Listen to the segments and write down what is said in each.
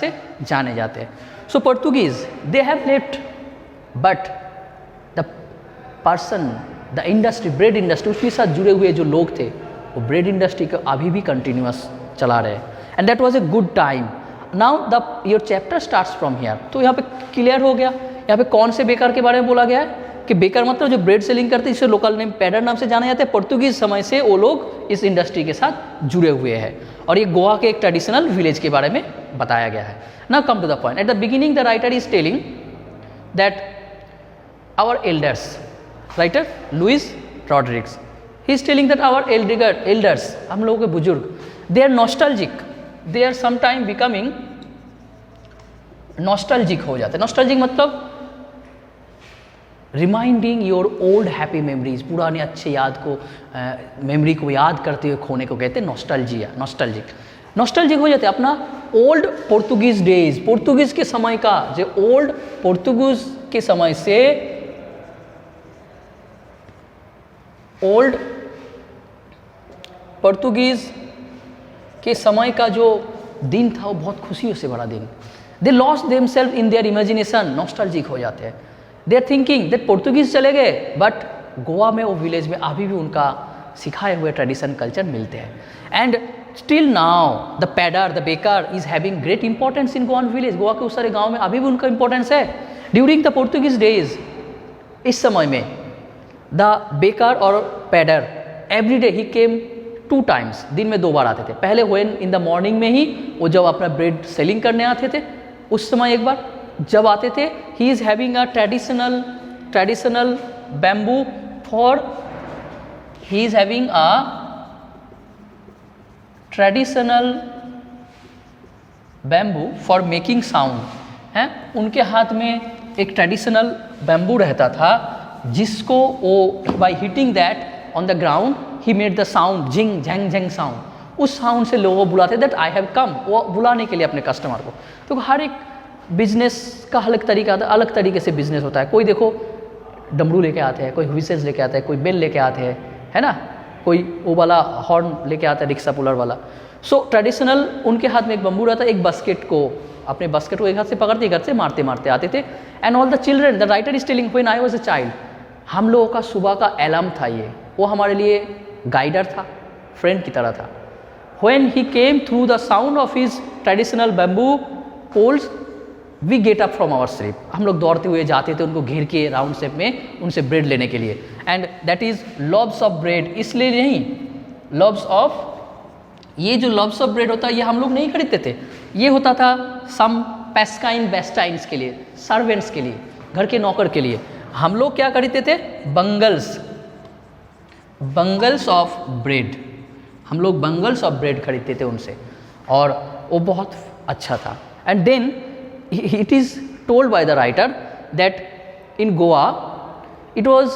से जाने जाते हैं। So Portuguese they have left, but the person, the industry, bread industry, उसके साथ जुड़े हुए जो लोग थे वो ब्रेड इंडस्ट्री को अभी भी कंटिन्यूअस चला रहे हैं। And that was a good time. Now the your chapter starts from here. तो यहाँ पे क्लियर हो गया यहाँ पे कौन से बेकर के बारे में बोला गया है कि बेकर मतलब जो ब्रेड सेलिंग करते हैं, इसे लोकल नेम पैडर नाम से जाना जाता है। पोर्तुगीज समय से वो लोग इस इंडस्ट्री के साथ जुड़े हुए हैं और ये गोवा के एक ट्रेडिशनल विलेज के बारे में बताया गया है। Now come to the point. At the beginning the writer is telling that our elders, writer Luis Rodrigues, he is telling that our elders, हम लोगों के बुजुर्ग, they are nostalgic, they are sometime becoming nostalgic हो जाते हैं। नॉस्टैल्जिक मतलब reminding your old happy memories, पुराने अच्छे याद को मेमोरी को याद करते हुए खोने को कहते हैं नॉस्टैल्जिया, नॉस्टैल्जिक। नॉस्टैल्जिक हो जाते हैं अपना ओल्ड पोर्तुगीज डेज, पोर्तुगीज के समय का, जो ओल्ड पोर्तुगीज के समय से ओल्ड पोर्तुगीज के समय का जो दिन था वो बहुत खुशियों से भरा दिन। They lost themselves in their imagination, nostalgic हो जाते हैं। They are thinking that Portuguese चले गए, बट गोवा में वो विलेज में अभी भी उनका सिखाए हुए ट्रेडिशन कल्चर मिलते हैं। And still now the pader, the baker is having great importance in Goan village. Goa के उस सारे गाँव में अभी भी उनका इंपॉर्टेंस है। ड्यूरिंग द पोर्तुगीज डेज, इस समय में द बेकर और पैडर एवरी डे ही केम 2 times, दिन में 2 बार आते थे। पहले व्हेन इन द मॉर्निंग में ही वो जब अपना ब्रेड सेलिंग करने आते थे उस समय एक बार जब आते थे, he is having a traditional bamboo for, he is having a traditional bamboo for making sound है। उनके हाथ में एक ट्रेडिशनल बैम्बू रहता था जिसको वो by hitting that on the ground he made the sound, झिंग झैंग झैंग साउंड। उस साउंड से लोगों बुलाते दैट आई हैव कम, वो बुलाने के लिए अपने कस्टमर को। तो हर एक बिजनेस का अलग तरीका आता है, अलग तरीके से बिजनेस होता है। कोई देखो डमरू लेके आते हैं, कोई व्हिसल्स लेके आता है, कोई बेल लेके आते हैं, है ना, कोई वो वाला हॉर्न लेके आता है रिक्शा पुलर वाला। सो ट्रेडिशनल उनके हाथ में एक बम्बू रहता है, एक बास्केट को, अपने बास्केट को एक हाथ से पकड़ते, एक हाथ से मारते मारते आते थे। And all the children, the writer is telling when I was a child, हम लोगों का सुबह का अलार्म था ये, वो हमारे लिए गाइडर था, फ्रेंड की तरह था। When he came through the sound of his traditional bamboo poles, we get up from our sleep. हम लोग दौड़ते हुए जाते थे उनको घेर के राउंड शेप में उनसे ब्रेड लेने के लिए। And that is lobes of bread, इसलिए नहीं, लॉब्स ऑफ, ये जो लॉब्स ऑफ ब्रेड होता है ये हम लोग नहीं खरीदते थे, ये होता था सम पेस्काइन बेस्टाइन्स के लिए, सर्वेंट्स के लिए, घर के नौकर के लिए। हम लोग क्या खरीदते थे, बंगल्स ऑफ ब्रेड, हम लोग बंगल्स ऑफ ब्रेड खरीदते थे उनसे, और वो बहुत अच्छा था। And then it is told by the writer that in Goa it was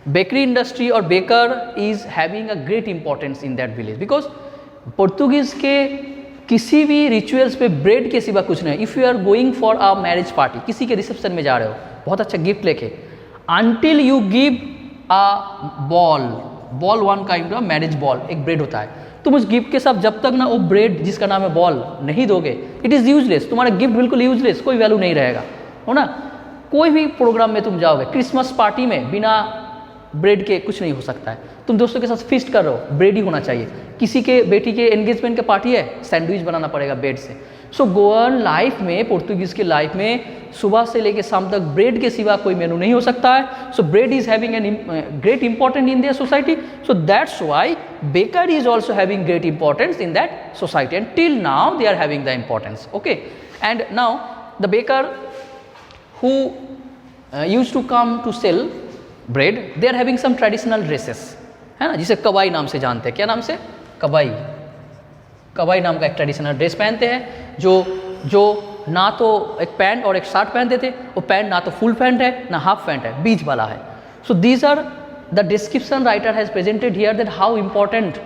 bakery industry और baker is having a great importance in that village, because Portuguese के किसी भी रिचुअल्स पे ब्रेड के सिवा कुछ नहीं। If you are going for a marriage party, किसी के रिसेप्शन में जा रहे हो बहुत अच्छा गिफ्ट लेके, until you give a ball one kind of marriage ball, एक ब्रेड होता है, तुम उस गिफ्ट के साथ जब तक ना वो ब्रेड जिसका नाम है बॉल नहीं दोगे, इट इज़ यूजलेस, तुम्हारा गिफ्ट बिल्कुल यूजलेस, कोई वैल्यू नहीं रहेगा, हो ना। कोई भी प्रोग्राम में तुम जाओगे, क्रिसमस पार्टी में बिना ब्रेड के कुछ नहीं हो सकता है। तुम दोस्तों के साथ फीस्ट कर रहे हो, ब्रेड ही होना चाहिए। किसी के बेटी के एंगेजमेंट का पार्टी है, सैंडविच बनाना पड़ेगा ब्रेड से। सो गोवन लाइफ में, पोर्तुगीज के लाइफ में सुबह से लेकर शाम तक ब्रेड के सिवा कोई मेनू नहीं हो सकता है। So bread is having an great important in their society, so that's why baker is also having great importance in that society, and till now they are having the importance. Okay, and now the baker who used to come to sell bread, they are having some traditional dresses, है ना, जिसे कवाई नाम से जानते हैं। क्या नाम से? कवाई नाम का एक ट्रेडिशनल ड्रेस पहनते हैं, जो ना तो एक पैंट और एक शर्ट पहनते थे, वो पैंट ना तो फुल पैंट है ना हाफ पैंट है, बीच वाला है। So these are the description writer has presented here that how important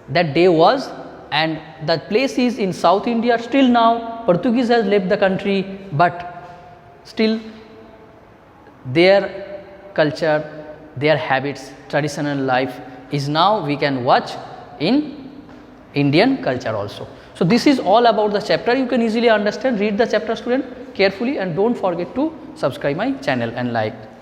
that day was, and the place is in South India. Still now Portuguese has left the country, but still their culture, their habits, traditional life is now we can watch in Indian culture also. So this is all about the chapter. You can easily understand. Read the chapter, student, carefully, and don't forget to subscribe my channel and like.